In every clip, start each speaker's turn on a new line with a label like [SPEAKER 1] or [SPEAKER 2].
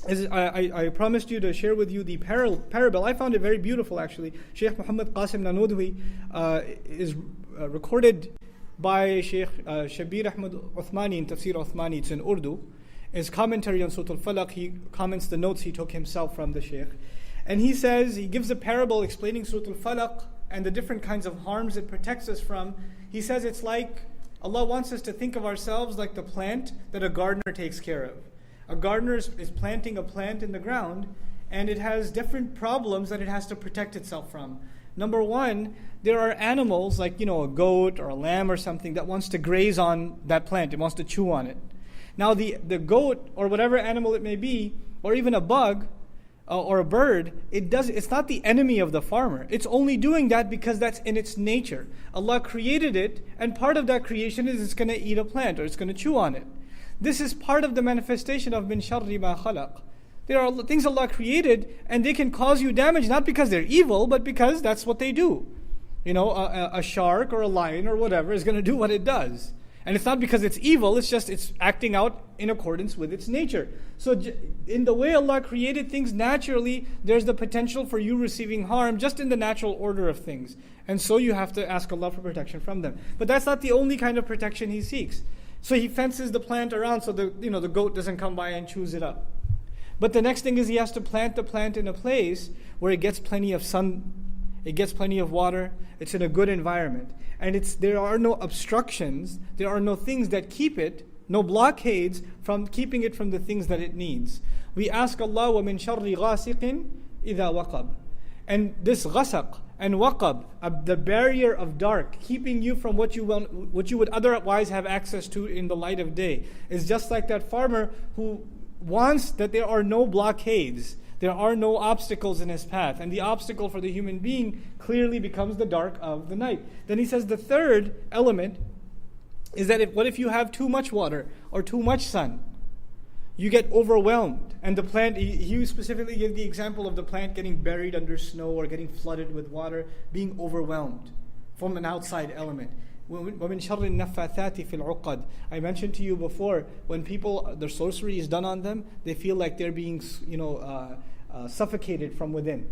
[SPEAKER 1] I promised you to share with you the parable. I found it very beautiful, actually. Sheikh Muhammad Qasim Nanodwi is recorded by Sheikh Shabir Ahmad Uthmani in Tafsir Uthmani. It's in Urdu. His commentary on Surah Al-Falaq, he comments the notes he took himself from the Sheikh. And he says, he gives a parable explaining Surah Al-Falaq and the different kinds of harms it protects us from. He says it's like, Allah wants us to think of ourselves like the plant that a gardener takes care of. A gardener is planting a plant in the ground, and it has different problems that it has to protect itself from. Number one, there are animals like, a goat or a lamb or something that wants to graze on that plant. It wants to chew on it. Now the goat or whatever animal it may be, or even a bug or a bird, it's not the enemy of the farmer. It's only doing that because that's in its nature. Allah created it, and part of that creation is it's going to eat a plant or it's going to chew on it. This is part of the manifestation of min sharri ma khalaq. There are things Allah created, and they can cause you damage, not because they're evil, but because that's what they do. A shark or a lion or whatever is going to do what it does. And it's not because it's evil, it's acting out in accordance with its nature. So in the way Allah created things naturally, there's the potential for you receiving harm just in the natural order of things. And so you have to ask Allah for protection from them. But that's not the only kind of protection He seeks. So He fences the plant around so the goat doesn't come by and chews it up. But the next thing is He has to plant the plant in a place where it gets plenty of sun, it gets plenty of water, it's in a good environment. And there are no obstructions, there are no things that keep it, no blockades from keeping it from the things that it needs. We ask Allah, وَمِن شَرِّ غَاسِقٍ إِذَا وَقَبْ. And this ghasaq and waqab, the barrier of dark, keeping you from what you would otherwise have access to in the light of day, is just like that farmer who wants that there are no blockades. There are no obstacles in his path. And the obstacle for the human being clearly becomes the dark of the night. Then he says the third element is that what if you have too much water or too much sun? You get overwhelmed. And the plant, he specifically gave the example of the plant getting buried under snow or getting flooded with water, being overwhelmed from an outside element. وَمِن شَرِّ النَّفَّاثَاتِ فِي الْعُقَدِ. I mentioned to you before, when people, their sorcery is done on them, they feel like they're being suffocated from within.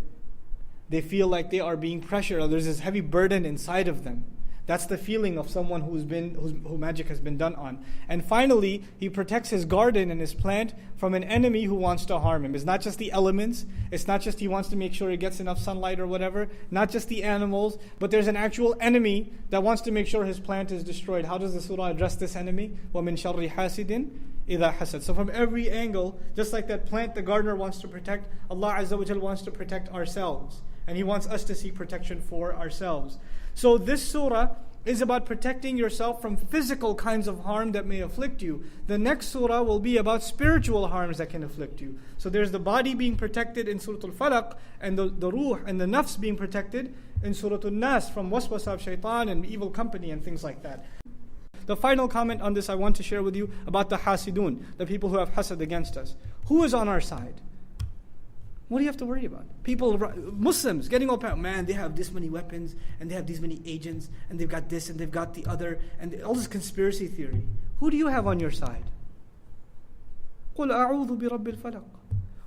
[SPEAKER 1] They feel like they are being pressured, or there's this heavy burden inside of them. That's the feeling of someone who magic has been done on. And finally, he protects his garden and his plant from an enemy who wants to harm him. It's not just the elements. It's not just he wants to make sure it gets enough sunlight or whatever. Not just the animals. But there's an actual enemy that wants to make sure his plant is destroyed. How does the surah address this enemy? وَمِن شَرِّ حَاسِدٍ إِذَا حَسَدٍ. So from every angle, just like that plant the gardener wants to protect, Allah Azza wa Jal wants to protect ourselves. And He wants us to seek protection for ourselves. So this surah is about protecting yourself from physical kinds of harm that may afflict you. The next surah will be about spiritual harms that can afflict you. So there's the body being protected in Surah Al-Falaq, and the ruh and the nafs being protected in Surah Al-Nas from waswasa of shaitan and evil company and things like that. The final comment on this I want to share with you about the hasidun, the people who have hasad against us. Who is on our side? What do you have to worry about? People, Muslims, getting all proud. Man, they have this many weapons, and they have these many agents, and they've got this, and they've got the other, and all this conspiracy theory. Who do you have on your side? قُلْ أَعُوذُ بِرَبِّ الْفَلَقِ.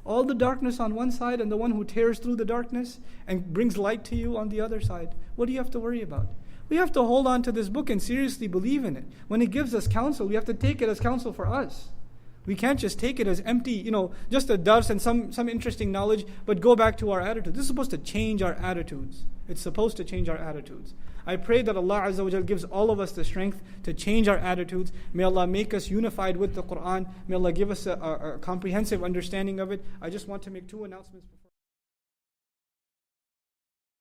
[SPEAKER 1] All the darkness on one side, and the one who tears through the darkness and brings light to you on the other side. What do you have to worry about? We have to hold on to this book and seriously believe in it. When it gives us counsel, we have to take it as counsel for us. We can't just take it as empty, just a dars and some interesting knowledge, but go back to our attitude. This is supposed to change our attitudes. It's supposed to change our attitudes. I pray that Allah Azza wa Jal gives all of us the strength to change our attitudes. May Allah make us unified with the Quran. May Allah give us a comprehensive understanding of it. I just want to make two announcements before.